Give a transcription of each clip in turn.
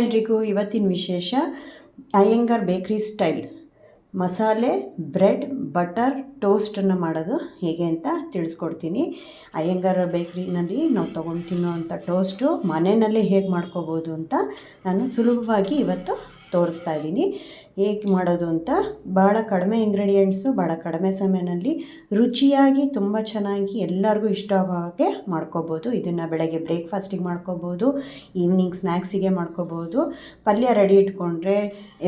ಎಲ್ರಿಗೂ ಇವತ್ತಿನ ವಿಶೇಷ ಅಯ್ಯಂಗಾರ್ ಬೇಕ್ರಿ ಸ್ಟೈಲ್ ಮಸಾಲೆ ಬ್ರೆಡ್ ಬಟರ್ ಟೋಸ್ಟನ್ನು ಮಾಡೋದು ಹೇಗೆ ಅಂತ ತಿಳಿಸ್ಕೊಡ್ತೀನಿ. ಅಯ್ಯಂಗಾರ್ ಬೇಕ್ರಿನಲ್ಲಿ ನಾವು ತೊಗೊಂಡು ತಿನ್ನೋವಂಥ ಟೋಸ್ಟು ಮನೆಯಲ್ಲೇ ಹೇಗೆ ಮಾಡ್ಕೋಬೋದು ಅಂತ ನಾನು ಸುಲಭವಾಗಿ ಇವತ್ತು ತೋರಿಸ್ತಾ ಇದ್ದೀನಿ. ಹೇಗೆ ಮಾಡೋದು ಅಂತ ಭಾಳ ಕಡಿಮೆ ಇಂಗ್ರೀಡಿಯೆಂಟ್ಸು, ಭಾಳ ಕಡಿಮೆ ಸಮಯದಲ್ಲಿ ರುಚಿಯಾಗಿ ತುಂಬ ಚೆನ್ನಾಗಿ ಎಲ್ಲರಿಗೂ ಇಷ್ಟ ಆಗೋ ಹಾಗೆ ಮಾಡ್ಕೋಬೋದು. ಇದನ್ನು ಬೆಳಗ್ಗೆ ಬ್ರೇಕ್ಫಾಸ್ಟಿಗೆ ಮಾಡ್ಕೋಬೋದು, ಈವ್ನಿಂಗ್ ಸ್ನ್ಯಾಕ್ಸಿಗೆ ಮಾಡ್ಕೋಬೋದು. ಪಲ್ಯ ರೆಡಿ ಇಟ್ಕೊಂಡ್ರೆ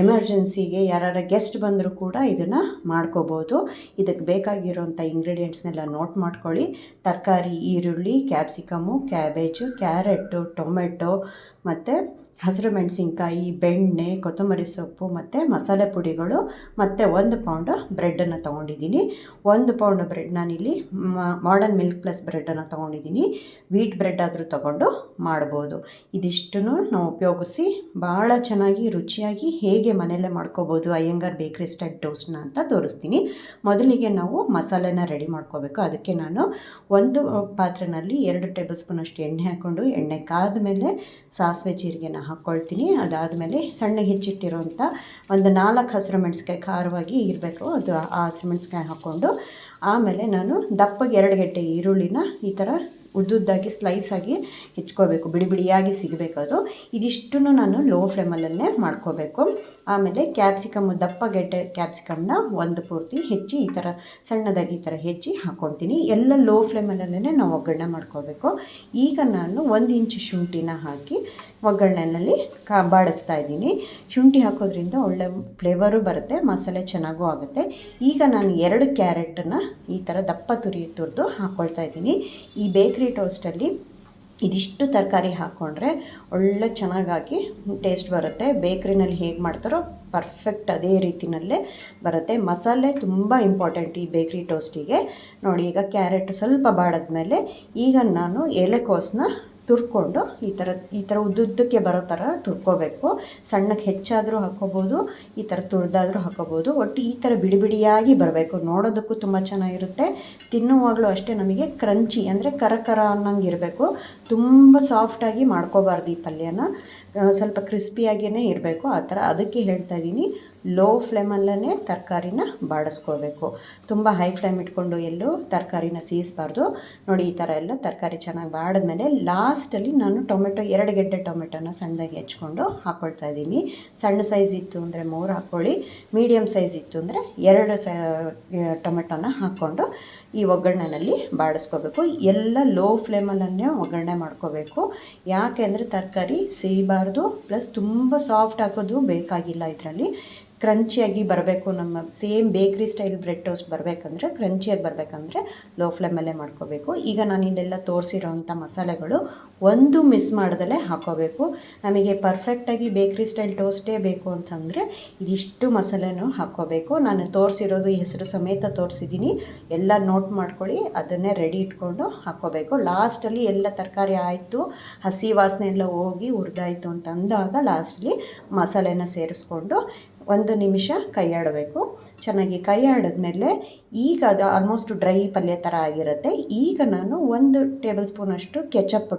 ಎಮರ್ಜೆನ್ಸಿಗೆ ಯಾರು ಗೆಸ್ಟ್ ಬಂದರೂ ಕೂಡ ಇದನ್ನು ಮಾಡ್ಕೋಬೋದು. ಇದಕ್ಕೆ ಬೇಕಾಗಿರೋಂಥ ಇಂಗ್ರೀಡಿಯೆಂಟ್ಸ್ನೆಲ್ಲ ನೋಟ್ ಮಾಡ್ಕೊಳ್ಳಿ. ತರಕಾರಿ ಈರುಳ್ಳಿ, ಕ್ಯಾಪ್ಸಿಕಮ್ಮು, ಕ್ಯಾಬೇಜು, ಕ್ಯಾರೆಟು, ಟೊಮೆಟೊ ಮತ್ತು ಹಸಿರು ಮೆಣಸಿನ್ಕಾಯಿ, ಬೆಣ್ಣೆ, ಕೊತ್ತಂಬರಿ ಸೊಪ್ಪು ಮತ್ತು ಮಸಾಲೆ ಪುಡಿಗಳು ಮತ್ತು 1 ಪೌಂಡು ಬ್ರೆಡ್ಡನ್ನು ತೊಗೊಂಡಿದ್ದೀನಿ. 1 ಪೌಂಡ್ ಬ್ರೆಡ್ ನಾನಿಲ್ಲಿ ಮಾಡರ್ನ್ ಮಿಲ್ಕ್ ಪ್ಲಸ್ ಬ್ರೆಡ್ಡನ್ನು ತೊಗೊಂಡಿದ್ದೀನಿ. ವೀಟ್ ಬ್ರೆಡ್ ಆದರೂ ತೊಗೊಂಡು ಮಾಡ್ಬೋದು. ಇದಿಷ್ಟನ್ನು ನಾವು ಉಪಯೋಗಿಸಿ ಭಾಳ ಚೆನ್ನಾಗಿ ರುಚಿಯಾಗಿ ಹೇಗೆ ಮನೆಯಲ್ಲೇ ಮಾಡ್ಕೋಬೋದು ಅಯ್ಯಂಗಾರ್ ಬೇಕ್ರಿ ಸ್ಟೈಲ್ ಟೋಸ್ಟ್ನ ಅಂತ ತೋರಿಸ್ತೀನಿ. ಮೊದಲಿಗೆ ನಾವು ಮಸಾಲೆನ ರೆಡಿ ಮಾಡ್ಕೋಬೇಕು. ಅದಕ್ಕೆ ನಾನು ಒಂದು ಪಾತ್ರೆಯಲ್ಲಿ 2 ಟೇಬಲ್ ಸ್ಪೂನಷ್ಟು ಎಣ್ಣೆ ಹಾಕ್ಕೊಂಡು, ಎಣ್ಣೆ ಕಾದ ಮೇಲೆ ಸಾಸಿವೆ ಜೀರಿಗೆನ ಹಾಕ್ಕೊಳ್ತೀನಿ. ಅದಾದಮೇಲೆ ಸಣ್ಣಗೆ ಹೆಚ್ಚಿಟ್ಟಿರೋಂಥ ಒಂದು 4 ಹಸಿರು ಮೆಣಸಿನ್ಕಾಯಿ, ಖಾರವಾಗಿ ಇರಬೇಕು ಅದು, ಆ ಹಸಿರು ಮೆಣಸಿನ್ಕಾಯಿ ಹಾಕ್ಕೊಂಡು ಆಮೇಲೆ ನಾನು ದಪ್ಪಗೆ 2 ಗೆಡ್ಡೆ ಈರುಳ್ಳಿನ ಈ ಥರ ಉದ್ದುದ್ದಾಗಿ ಸ್ಲೈಸಾಗಿ ಹೆಚ್ಕೋಬೇಕು, ಬಿಡಿ ಬಿಡಿಯಾಗಿ ಸಿಗಬೇಕು ಅದು. ಇದಿಷ್ಟನ್ನು ನಾನು ಲೋ ಫ್ಲೇಮಲ್ಲೇ ಮಾಡ್ಕೋಬೇಕು. ಆಮೇಲೆ ಕ್ಯಾಪ್ಸಿಕಮ್ಮು, ದಪ್ಪ ಗೆಡ್ಡೆ ಕ್ಯಾಪ್ಸಿಕಮ್ನ ಒಂದು ಪೂರ್ತಿ ಹೆಚ್ಚಿ ಈ ಥರ ಸಣ್ಣದಾಗಿ ಈ ಥರ ಹೆಚ್ಚಿ ಹಾಕ್ಕೊಳ್ತೀನಿ. ಎಲ್ಲ ಲೋ ಫ್ಲೇಮಲ್ಲೇ ನಾವು ಒಗ್ಗರಣೆ ಮಾಡ್ಕೋಬೇಕು. ಈಗ ನಾನು 1 ಇಂಚು ಶುಂಠಿನ ಹಾಕಿ ಒಗ್ಗರಣೆಯಲ್ಲಿ ಬಾಡಿಸ್ತಾ ಇದ್ದೀನಿ. ಶುಂಠಿ ಹಾಕೋದ್ರಿಂದ ಒಳ್ಳೆ ಫ್ಲೇವರು ಬರುತ್ತೆ, ಮಸಾಲೆ ಚೆನ್ನಾಗೂ ಆಗುತ್ತೆ. ಈಗ ನಾನು 2 ಕ್ಯಾರೆಟನ್ನು ಈ ಥರ ದಪ್ಪ ತುರಿದು ಹಾಕ್ಕೊಳ್ತಾ ಇದ್ದೀನಿ. ಈ ಬೇಕ್ರಿ ಟೋಸ್ಟಲ್ಲಿ ಇದಿಷ್ಟು ತರಕಾರಿ ಹಾಕ್ಕೊಂಡ್ರೆ ಒಳ್ಳೆ ಚೆನ್ನಾಗಾಗಿ ಟೇಸ್ಟ್ ಬರುತ್ತೆ. ಬೇಕ್ರಿನಲ್ಲಿ ಹೇಗೆ ಮಾಡ್ತಾರೋ ಪರ್ಫೆಕ್ಟ್ ಅದೇ ರೀತಿಯಲ್ಲೇ ಬರುತ್ತೆ. ಮಸಾಲೆ ತುಂಬ ಇಂಪಾರ್ಟೆಂಟ್ ಈ ಬೇಕ್ರಿ ಟೋಸ್ಟಿಗೆ. ನೋಡಿ, ಈಗ ಕ್ಯಾರೆಟ್ ಸ್ವಲ್ಪ ಬಾಡಿದ್ಮೇಲೆ ಈಗ ನಾನು ಎಲೆಕೋಸನ್ನ ತುರ್ಕೊಂಡು ಈ ಥರ ಉದ್ದುದ್ದಕ್ಕೆ ಬರೋ ಥರ ತುರ್ಕೋಬೇಕು. ಸಣ್ಣಕ್ಕೆ ಹೆಚ್ಚಾದರೂ ಹಾಕ್ಕೋಬೋದು, ಈ ಥರ ತುರಿದಾದರೂ ಹಾಕ್ಕೋಬೋದು. ಒಟ್ಟು ಈ ಥರ ಬಿಡಿ ಬಿಡಿಯಾಗಿ ಬರಬೇಕು. ನೋಡೋದಕ್ಕೂ ತುಂಬ ಚೆನ್ನಾಗಿರುತ್ತೆ, ತಿನ್ನುವಾಗಲೂ ಅಷ್ಟೇ ನಮಗೆ ಕ್ರಂಚಿ ಅಂದರೆ ಕರ ಅನ್ನಂಗೆ ಇರಬೇಕು. ತುಂಬ ಸಾಫ್ಟಾಗಿ ಮಾಡ್ಕೋಬಾರ್ದು ಈ ಪಲ್ಯನ, ಸ್ವಲ್ಪ ಕ್ರಿಸ್ಪಿಯಾಗಿಯೇ ಇರಬೇಕು ಆ ಥರ. ಅದಕ್ಕೆ ಹೇಳ್ತಾ ಇದ್ದೀನಿ, ಲೋ ಫ್ಲೇಮಲ್ಲೇ ತರಕಾರಿನ ಬಾಡಿಸ್ಕೋಬೇಕು. ತುಂಬ ಹೈ ಫ್ಲೇಮ್ ಇಟ್ಕೊಂಡು ಎಲ್ಲೂ ತರಕಾರಿನ ಸೀಸ್ಬಾರ್ದು. ನೋಡಿ, ಈ ಥರ ಎಲ್ಲ ತರಕಾರಿ ಚೆನ್ನಾಗಿ ಬಾಡಿದ್ಮೇಲೆ ಲಾಸ್ಟಲ್ಲಿ ನಾನು 2 ಗೆಡ್ಡೆ ಟೊಮೆಟೊನ ಸಣ್ಣದಾಗಿ ಹೆಚ್ಕೊಂಡು ಹಾಕ್ಕೊಳ್ತಾ ಇದ್ದೀನಿ. ಸಣ್ಣ ಸೈಜ್ ಇತ್ತು ಅಂದರೆ 3 ಹಾಕ್ಕೊಳ್ಳಿ, ಮೀಡಿಯಮ್ ಸೈಜ್ ಇತ್ತು ಅಂದರೆ 2 ಟೊಮೆಟೊನ ಹಾಕ್ಕೊಂಡು ಈ ಒಗ್ಗರಣೆಯಲ್ಲಿ ಬಾಡಿಸ್ಕೋಬೇಕು. ಎಲ್ಲ ಲೋ ಫ್ಲೇಮಲ್ಲೇ ಒಗ್ಗರಣೆ ಮಾಡ್ಕೋಬೇಕು. ಯಾಕೆ ಅಂದರೆ ತರಕಾರಿ ಸಿಹಿಬಾರ್ದು, ಪ್ಲಸ್ ತುಂಬ ಸಾಫ್ಟ್ ಹಾಕೋದು ಬೇಕಾಗಿಲ್ಲ. ಇದರಲ್ಲಿ ಕ್ರಂಚಿಯಾಗಿ ಬರಬೇಕು. ನಮ್ಮ ಸೇಮ್ ಬೇಕ್ರಿ ಸ್ಟೈಲ್ ಬ್ರೆಡ್ ಟೋಸ್ಟ್ ಬರಬೇಕಂದ್ರೆ, ಕ್ರಂಚಿಯಾಗಿ ಬರಬೇಕಂದ್ರೆ ಲೋ ಫ್ಲೇಮಲ್ಲೇ ಮಾಡ್ಕೋಬೇಕು. ಈಗ ನಾನು ಇಲ್ಲೆಲ್ಲ ತೋರಿಸಿರೋವಂಥ ಮಸಾಲೆಗಳು ಒಂದು ಮಿಸ್ ಮಾಡ್ದಲೇ ಹಾಕ್ಕೋಬೇಕು. ನಮಗೆ ಪರ್ಫೆಕ್ಟಾಗಿ ಬೇಕ್ರಿ ಸ್ಟೈಲ್ ಟೋಸ್ಟೇ ಬೇಕು ಅಂತಂದರೆ ಇದಿಷ್ಟು ಮಸಾಲೆನೂ ಹಾಕ್ಕೋಬೇಕು. ನಾನು ತೋರಿಸಿರೋದು ಹೆಸರು ಸಮೇತ ತೋರಿಸಿದ್ದೀನಿ, ಎಲ್ಲ ನೋಟ್ ಮಾಡ್ಕೊಳ್ಳಿ. ಅದನ್ನೇ ರೆಡಿ ಇಟ್ಕೊಂಡು ಹಾಕ್ಕೋಬೇಕು. ಲಾಸ್ಟಲ್ಲಿ ಎಲ್ಲ ತರಕಾರಿ ಆಯಿತು, ಹಸಿ ವಾಸನೆ ಎಲ್ಲ ಹೋಗಿ ಹುರಿದಾಯಿತು ಅಂತ ಅಂದಾಗ ಲಾಸ್ಟಲ್ಲಿ ಮಸಾಲೆನ ಸೇರಿಸ್ಕೊಂಡು 1 ನಿಮಿಷ ಕೈ ಆಡಬೇಕು. ಚೆನ್ನಾಗಿ ಕೈ ಆಡಿದ್ಮೇಲೆ ಈಗ ಅದು ಆಲ್ಮೋಸ್ಟ್ ಡ್ರೈ ಪಲ್ಯ ಥರ ಆಗಿರುತ್ತೆ. ಈಗ ನಾನು 1 ಟೇಬಲ್ ಸ್ಪೂನಷ್ಟು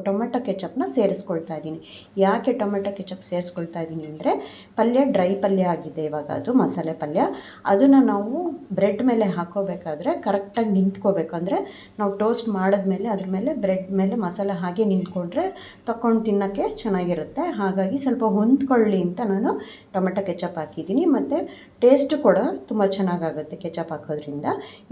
ಟೊಮೆಟೊ ಕೆಚಪ್ನ ಸೇರಿಸ್ಕೊಳ್ತಾ ಇದ್ದೀನಿ. ಯಾಕೆ ಟೊಮೆಟೊ ಕೆಚಪ್ ಸೇರಿಸ್ಕೊಳ್ತಾ ಇದ್ದೀನಿ ಅಂದರೆ, ಪಲ್ಯ ಡ್ರೈ ಪಲ್ಯ ಆಗಿದೆ ಇವಾಗ, ಅದು ಮಸಾಲೆ ಪಲ್ಯ. ಅದನ್ನು ನಾವು ಬ್ರೆಡ್ ಮೇಲೆ ಹಾಕೋಬೇಕಾದ್ರೆ ಕರೆಕ್ಟಾಗಿ ನಿಂತ್ಕೋಬೇಕು. ಅಂದರೆ ನಾವು ಟೋಸ್ಟ್ ಮಾಡಿದ್ಮೇಲೆ ಅದ್ರ ಮೇಲೆ ಬ್ರೆಡ್ ಮೇಲೆ ಮಸಾಲೆ ಹಾಗೆ ನಿಂತ್ಕೊಂಡ್ರೆ ತಗೊಂಡು ತಿನ್ನೋಕ್ಕೆ ಚೆನ್ನಾಗಿರುತ್ತೆ. ಹಾಗಾಗಿ ಸ್ವಲ್ಪ ಹೊಂದ್ಕೊಳ್ಳಿ ಅಂತ ನಾನು ಟೊಮೆಟೊ ಕೆಚಪ್ ಹಾಕಿದ್ದೀನಿ. ಮತ್ತು ಟೇಸ್ಟು ಕೂಡ ತುಂಬ ಚೆನ್ನಾಗಾಗುತ್ತೆ ಕೆಚಪ್ ಹಾಕೋದ್ರಿಂದ.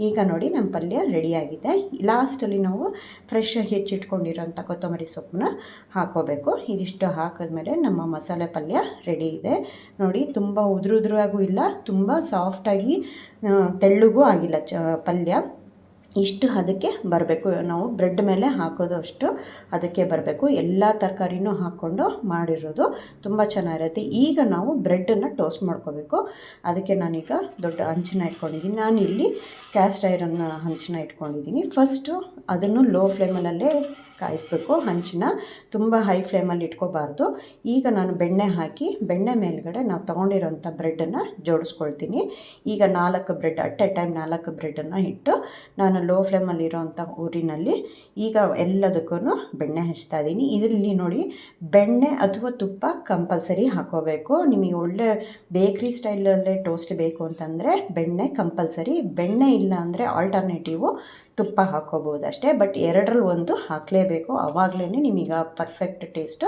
ಈಗ ನೋಡಿ, ನಮ್ಮ ಪಲ್ಯ ರೆಡಿಯಾಗಿದೆ. ಲಾಸ್ಟಲ್ಲಿ ನಾವು ಫ್ರೆಶ್ ಹೆಚ್ಚಿಟ್ಕೊಂಡಿರೋಂಥ ಕೊತ್ತಂಬರಿ ಸೊಪ್ಪನ್ನ ಹಾಕೋಬೇಕು. ಇದಿಷ್ಟು ಹಾಕಿದ್ಮೇಲೆ ನಮ್ಮ ಮಸಾಲೆ ಪಲ್ಯ ರೆಡಿ ಇದೆ. ನೋಡಿ, ತುಂಬ ಉದುರುದ್ರಾಗೂ ಇಲ್ಲ, ತುಂಬ ಸಾಫ್ಟಾಗಿ ತೆಳ್ಳಗೂ ಆಗಿಲ್ಲ ಪಲ್ಯ. ಇಷ್ಟು ಅದಕ್ಕೆ ಬರಬೇಕು. ನಾವು ಬ್ರೆಡ್ ಮೇಲೆ ಹಾಕೋದು ಅಷ್ಟು ಅದಕ್ಕೆ ಬರಬೇಕು. ಎಲ್ಲ ತರಕಾರಿನೂ ಹಾಕ್ಕೊಂಡು ಮಾಡಿರೋದು ತುಂಬ ಚೆನ್ನಾಗಿರುತ್ತೆ. ಈಗ ನಾವು ಬ್ರೆಡ್ಡನ್ನು ಟೋಸ್ಟ್ ಮಾಡ್ಕೋಬೇಕು. ಅದಕ್ಕೆ ನಾನೀಗ ದೊಡ್ಡ ಹಂಚನ್ನ ಇಟ್ಕೊಂಡಿದ್ದೀನಿ. ನಾನಿಲ್ಲಿ ಕ್ಯಾಸ್ಟ್ ಐರನ್ ಹಂಚನ್ನ ಇಟ್ಕೊಂಡಿದ್ದೀನಿ. ಫಸ್ಟು ಅದನ್ನು ಲೋ ಫ್ಲೇಮಲ್ಲೇ ಕಾಯಿಸ್ಬೇಕು. ಹಂಚನ್ನ ತುಂಬ ಹೈ ಫ್ಲೇಮಲ್ಲಿ ಇಟ್ಕೋಬಾರ್ದು. ಈಗ ನಾನು ಬೆಣ್ಣೆ ಹಾಕಿ ಬೆಣ್ಣೆ ಮೇಲ್ಗಡೆ ನಾವು ತೊಗೊಂಡಿರೋಂಥ ಬ್ರೆಡ್ಡನ್ನು ಜೋಡಿಸ್ಕೊಳ್ತೀನಿ. ಈಗ 4 ಬ್ರೆಡ್ ಅಟ್ ಎ ಟೈಮ್ 4 ಬ್ರೆಡ್ಡನ್ನು ಇಟ್ಟು ನಾನು ಲೋ ಫ್ಲೇಮಲ್ಲಿ ಇರೋವಂಥ ಊರಿನಲ್ಲಿ ಈಗ ಎಲ್ಲದಕ್ಕೂ ಬೆಣ್ಣೆ ಹಚ್ತಾ ಇದ್ದೀನಿ. ಇದರಲ್ಲಿ ನೋಡಿ ಬೆಣ್ಣೆ ಅಥವಾ ತುಪ್ಪ ಕಂಪಲ್ಸರಿ ಹಾಕೋಬೇಕು. ನಿಮಗೆ ಒಳ್ಳೆ ಬೇಕ್ರಿ ಸ್ಟೈಲಲ್ಲೇ ಟೋಸ್ಟ್ ಬೇಕು ಅಂತಂದರೆ ಬೆಣ್ಣೆ ಕಂಪಲ್ಸರಿ. ಬೆಣ್ಣೆ ಇಲ್ಲ ಅಂದರೆ ಆಲ್ಟರ್ನೇಟಿವು ತುಪ್ಪ ಹಾಕೋಬೋದು ಅಷ್ಟೇ. ಬಟ್ ಎರಡರಲ್ಲಿ ಒಂದು ಹಾಕಲೇಬೇಕು, ಆವಾಗಲೇ ನಿಮಗೆ ಪರ್ಫೆಕ್ಟ್ ಟೇಸ್ಟ್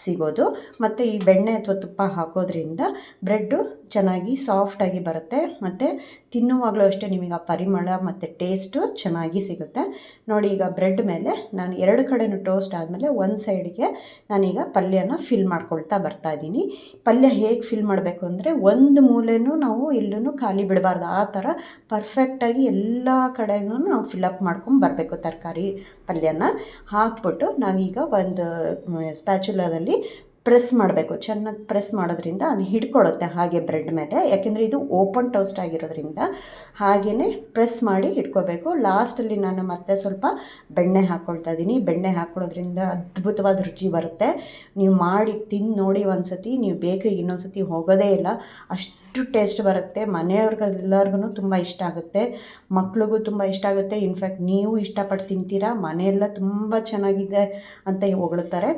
ಸಿಗೋದು. ಮತ್ತು ಈ ಬೆಣ್ಣೆ ಅಥವಾ ತುಪ್ಪ ಹಾಕೋದ್ರಿಂದ ಬ್ರೆಡ್ಡು ಚೆನ್ನಾಗಿ ಸಾಫ್ಟಾಗಿ ಬರುತ್ತೆ. ಮತ್ತು ತಿನ್ನುವಾಗಲೂ ಅಷ್ಟೇ ನಿಮಗೆ ಆ ಪರಿಮಳ ಮತ್ತು ಟೇಸ್ಟು ಚೆನ್ನಾಗಿ ಸಿಗುತ್ತೆ. ನೋಡಿ ಈಗ ಬ್ರೆಡ್ ಮೇಲೆ ನಾನು 2 ಕಡೆನೂ ಟೋಸ್ಟ್ ಆದಮೇಲೆ ಒಂದು ಸೈಡ್ಗೆ ನಾನೀಗ ಪಲ್ಯನ ಫಿಲ್ ಮಾಡ್ಕೊಳ್ತಾ ಬರ್ತಾಯಿದ್ದೀನಿ. ಪಲ್ಯ ಹೇಗೆ ಫಿಲ್ ಮಾಡಬೇಕು ಅಂದರೆ ಒಂದು ಮೂಲೆನೂ ನಾವು ಎಲ್ಲೂ ಖಾಲಿ ಬಿಡಬಾರ್ದು. ಆ ಥರ ಪರ್ಫೆಕ್ಟಾಗಿ ಎಲ್ಲ ಕಡೆನೂ ನಾವು ಫಿಲಪ್ ಮಾಡ್ಕೊಂಡು ಬರಬೇಕು. ತರಕಾರಿ ಪಲ್ಯನ ಹಾಕ್ಬಿಟ್ಟು ನಾವೀಗ ಒಂದು ಸ್ಪ್ಯಾಚುಲಾದಲ್ಲಿ ಪ್ರೆಸ್ ಮಾಡಬೇಕು. ಚೆನ್ನಾಗಿ ಪ್ರೆಸ್ ಮಾಡೋದ್ರಿಂದ ಅದು ಹಿಡ್ಕೊಳ್ಳುತ್ತೆ ಹಾಗೆ ಬ್ರೆಡ್ ಮೇಲೆ. ಯಾಕೆಂದರೆ ಇದು ಓಪನ್ ಟೋಸ್ಟ್ ಆಗಿರೋದ್ರಿಂದ ಹಾಗೆಯೇ ಪ್ರೆಸ್ ಮಾಡಿ ಇಟ್ಕೋಬೇಕು. ಲಾಸ್ಟಲ್ಲಿ ನಾನು ಮತ್ತೆ ಸ್ವಲ್ಪ ಬೆಣ್ಣೆ ಹಾಕ್ಕೊಳ್ತಾ ಇದ್ದೀನಿ. ಬೆಣ್ಣೆ ಹಾಕ್ಕೊಳ್ಳೋದ್ರಿಂದ ಅದ್ಭುತವಾದ ರುಚಿ ಬರುತ್ತೆ. ನೀವು ಮಾಡಿ ತಿಂದು ನೋಡಿ ಒಂದ್ಸತಿ, ನೀವು ಬೇಕ್ರಿಗೆ ಇನ್ನೊಂದ್ಸತಿ ಹೋಗೋದೇ ಇಲ್ಲ, ಅಷ್ಟು ಟೇಸ್ಟ್ ಬರುತ್ತೆ. ಮನೆಯವ್ರಿಗೆಲ್ಲರಿಗೂ ತುಂಬ ಇಷ್ಟ ಆಗುತ್ತೆ, ಮಕ್ಳಿಗೂ ತುಂಬ ಇಷ್ಟ ಆಗುತ್ತೆ. ಇನ್ಫ್ಯಾಕ್ಟ್ ನೀವು ಇಷ್ಟಪಟ್ಟು ತಿಂತೀರಾ, ಮನೆಯೆಲ್ಲ ತುಂಬ ಚೆನ್ನಾಗಿದೆ ಅಂತ ಹೊಗಳ್ತಾರೆ.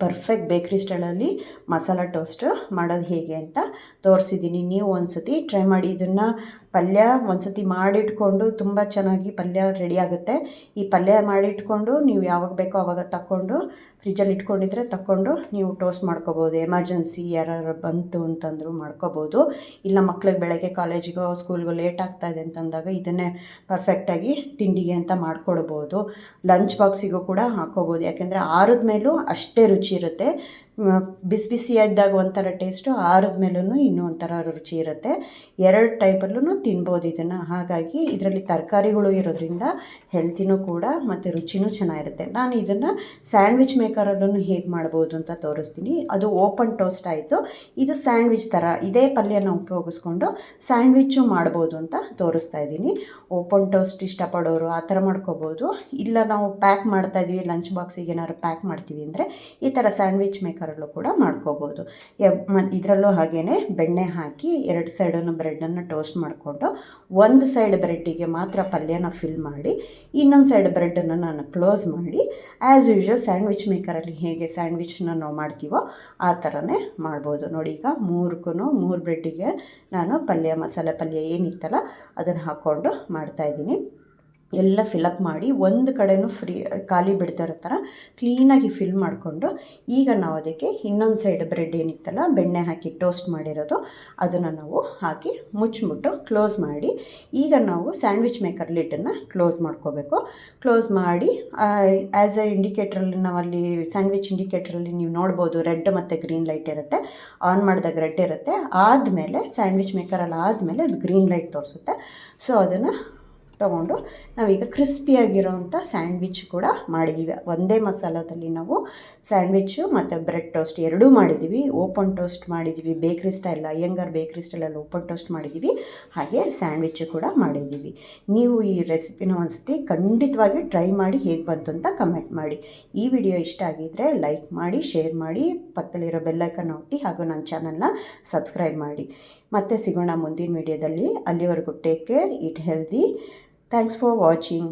ಪರ್ಫೆಕ್ಟ್ ಬೇಕ್ರಿ ಸ್ಟೈಲಲ್ಲಿ ಮಸಾಲ ಟೋಸ್ಟ್ ಮಾಡೋದು ಹೇಗೆ ಅಂತ ತೋರಿಸಿದ್ದೀನಿ. ನೀವು ಒಂದ್ಸತಿ ಟ್ರೈ ಮಾಡಿ. ಇದನ್ನು ಪಲ್ಯ ಒಂದ್ಸತಿ ಮಾಡಿಟ್ಕೊಂಡು ತುಂಬ ಚೆನ್ನಾಗಿ ಪಲ್ಯ ರೆಡಿ ಆಗುತ್ತೆ. ಈ ಪಲ್ಯ ಮಾಡಿಟ್ಕೊಂಡು ನೀವು ಯಾವಾಗ ಬೇಕೋ ಆವಾಗ ತಗೊಂಡು ಫ್ರಿಜ್ಜಲ್ಲಿ ಇಟ್ಕೊಂಡಿದ್ರೆ ತಗೊಂಡು ನೀವು ಟೋಸ್ಟ್ ಮಾಡ್ಕೋಬೋದು. ಎಮರ್ಜೆನ್ಸಿ ಯಾರು ಬಂತು ಅಂತಂದರೂ ಮಾಡ್ಕೋಬೋದು. ಇಲ್ಲ ಮಕ್ಳಿಗೆ ಬೆಳಗ್ಗೆ ಕಾಲೇಜಿಗೋ ಸ್ಕೂಲ್ಗೋ ಲೇಟ್ ಆಗ್ತಾಯಿದೆ ಅಂತಂದಾಗ ಇದನ್ನೇ ಪರ್ಫೆಕ್ಟಾಗಿ ತಿಂಡಿಗೆ ಅಂತ ಮಾಡಿಕೊಡ್ಬೋದು. ಲಂಚ್ ಬಾಕ್ಸಿಗೂ ಕೂಡ ಹಾಕ್ಕೋಬೋದು. ಯಾಕೆಂದರೆ ಆರಿದ ಮೇಲೂ ಅಷ್ಟೇ ರುಚಿ ಇರುತ್ತೆ. ಬಿಸಿ ಬಿಸಿಯಾಗಿದ್ದಾಗ ಒಂಥರ ಟೇಸ್ಟು, ಆರಿದ ಮೇಲೂ ಇನ್ನೂ ಒಂಥರ ರುಚಿ ಇರುತ್ತೆ. 2 ಟೈಪಲ್ಲೂ ತಿನ್ಬೋದು ಇದನ್ನು. ಹಾಗಾಗಿ ಇದರಲ್ಲಿ ತರಕಾರಿಗಳು ಇರೋದ್ರಿಂದ ಹೆಲ್ತಿನೂ ಕೂಡ ಮತ್ತು ರುಚಿನೂ ಚೆನ್ನಾಗಿರುತ್ತೆ. ನಾನು ಇದನ್ನು ಸ್ಯಾಂಡ್ವಿಚ್ ಮೇಕರಲ್ಲೂ ಹೇಗೆ ಮಾಡ್ಬೋದು ಅಂತ ತೋರಿಸ್ತೀನಿ. ಅದು ಓಪನ್ ಟೋಸ್ಟ್ ಆಯಿತು. ಇದು ಸ್ಯಾಂಡ್ವಿಚ್ ಥರ ಇದೇ ಪಲ್ಯನ ಉಪಯೋಗಿಸ್ಕೊಂಡು ಸ್ಯಾಂಡ್ವಿಚ್ಚು ಮಾಡ್ಬೋದು ಅಂತ ತೋರಿಸ್ತಾ ಇದ್ದೀನಿ. ಓಪನ್ ಟೋಸ್ಟ್ ಇಷ್ಟಪಡೋರು ಆ ಥರ ಮಾಡ್ಕೋಬೋದು. ಇಲ್ಲ ನಾವು ಪ್ಯಾಕ್ ಮಾಡ್ತಾಯಿದ್ವಿ, ಲಂಚ್ ಬಾಕ್ಸಿಗೆ ಏನಾದ್ರು ಪ್ಯಾಕ್ ಮಾಡ್ತೀವಿ ಅಂದರೆ ಈ ಥರ ಸ್ಯಾಂಡ್ವಿಚ್ ಮೇಕರಲ್ಲೂ ಕೂಡ ಮಾಡ್ಕೋಬೋದು. ಇದರಲ್ಲೂ ಹಾಗೇ ಬೆಣ್ಣೆ ಹಾಕಿ 2 ಸೈಡನ್ನು ಬ್ರೆಡ್ಡನ್ನು ಟೋಸ್ಟ್ ಮಾಡಿಕೊಂಡು ಒಂದು ಸೈಡ್ ಬ್ರೆಡ್ಡಿಗೆ ಮಾತ್ರ ಪಲ್ಯನ ಫಿಲ್ ಮಾಡಿ ಇನ್ನೊಂದು ಸೈಡ್ ಬ್ರೆಡ್ಡನ್ನು ನಾನು ಕ್ಲೋಸ್ ಮಾಡಿ ಆ್ಯಸ್ ಯೂಶ್ವಲ್ ಸ್ಯಾಂಡ್ವಿಚ್ ಮೇಕರಲ್ಲಿ ಹೇಗೆ ಸ್ಯಾಂಡ್ವಿಚ್ನ ನಾವು ಮಾಡ್ತೀವೋ ಆ ಥರನೇ ಮಾಡ್ಬೋದು. ನೋಡಿ ಈಗ 3 ಬ್ರೆಡ್ಡಿಗೆ ನಾನು ಮಸಾಲೆ ಪಲ್ಯ ಏನಿತ್ತಲ್ಲ ಅದನ್ನು ಹಾಕ್ಕೊಂಡು ಮಾಡ್ತಾಯಿದ್ದೀನಿ. ಎಲ್ಲ ಫಿಲಪ್ ಮಾಡಿ ಒಂದು ಕಡೆನೂ ಖಾಲಿ ಬಿಡ್ತಾ ಇರೋ ಥರ ಕ್ಲೀನಾಗಿ ಫಿಲ್ ಮಾಡಿಕೊಂಡು ಈಗ ನಾವು ಅದಕ್ಕೆ ಇನ್ನೊಂದು ಸೈಡ್ ಬ್ರೆಡ್ ಏನಿತ್ತಲ್ಲ ಬೆಣ್ಣೆ ಹಾಕಿ ಟೋಸ್ಟ್ ಮಾಡಿರೋದು ಅದನ್ನು ನಾವು ಹಾಕಿ ಮುಚ್ಚಿಬಿಟ್ಟು ಕ್ಲೋಸ್ ಮಾಡಿ ಈಗ ನಾವು ಸ್ಯಾಂಡ್ವಿಚ್ ಮೇಕರ್ ಲಿಡ್ಡನ್ನು ಕ್ಲೋಸ್ ಮಾಡ್ಕೋಬೇಕು. ಕ್ಲೋಸ್ ಮಾಡಿ ಆ್ಯಸ್ ಎ ಇಂಡಿಕೇಟ್ರಲ್ಲಿ ನಾವಲ್ಲಿ ಸ್ಯಾಂಡ್ವಿಚ್ ಇಂಡಿಕೇಟ್ರಲ್ಲಿ ನೀವು ನೋಡ್ಬೋದು ರೆಡ್ ಮತ್ತು ಗ್ರೀನ್ ಲೈಟ್ ಇರುತ್ತೆ. ಆನ್ ಮಾಡಿದಾಗ ರೆಡ್ ಇರುತ್ತೆ, ಆದಮೇಲೆ ಸ್ಯಾಂಡ್ವಿಚ್ ಮೇಕರಲ್ಲಿ ಆದಮೇಲೆ ಅದು ಗ್ರೀನ್ ಲೈಟ್ ತೋರಿಸುತ್ತೆ. ಸೊ ಅದನ್ನು ತೊಗೊಂಡು ನಾವೀಗ ಕ್ರಿಸ್ಪಿಯಾಗಿರೋವಂಥ ಸ್ಯಾಂಡ್ವಿಚ್ ಕೂಡ ಮಾಡಿದ್ದೀವಿ. ಒಂದೇ ಮಸಾಲದಲ್ಲಿ ನಾವು ಸ್ಯಾಂಡ್ವಿಚ್ಚು ಮತ್ತು ಬ್ರೆಡ್ ಟೋಸ್ಟ್ ಎರಡೂ ಮಾಡಿದ್ದೀವಿ. ಓಪನ್ ಟೋಸ್ಟ್ ಮಾಡಿದ್ದೀವಿ ಬೇಕ್ರಿ ಸ್ಟೈಲ್, ಅಯ್ಯಂಗಾರ್ ಬೇಕ್ರಿ ಸ್ಟೈಲಲ್ಲಿ ಓಪನ್ ಟೋಸ್ಟ್ ಮಾಡಿದ್ದೀವಿ, ಹಾಗೆ ಸ್ಯಾಂಡ್ವಿಚ್ಚು ಕೂಡ ಮಾಡಿದ್ದೀವಿ. ನೀವು ಈ ರೆಸಿಪಿನ ಒಂದ್ಸತಿ ಖಂಡಿತವಾಗಿ ಟ್ರೈ ಮಾಡಿ ಹೇಗೆ ಬಂತು ಅಂತ ಕಮೆಂಟ್ ಮಾಡಿ. ಈ ವಿಡಿಯೋ ಇಷ್ಟ ಆಗಿದ್ದರೆ ಲೈಕ್ ಮಾಡಿ, ಶೇರ್ ಮಾಡಿ, ಪಕ್ಕದಲ್ಲಿರೋ ಬೆಲ್ಲೈಕನ್ ಒತ್ತಿ ಹಾಗೂ ನನ್ನ ಚಾನಲ್ನ ಸಬ್ಸ್ಕ್ರೈಬ್ ಮಾಡಿ. ಮತ್ತೆ ಸಿಗೋಣ ಮುಂದಿನ ವಿಡಿಯೋದಲ್ಲಿ. ಅಲ್ಲಿವರೆಗೂ take care, eat healthy. Thanks for watching.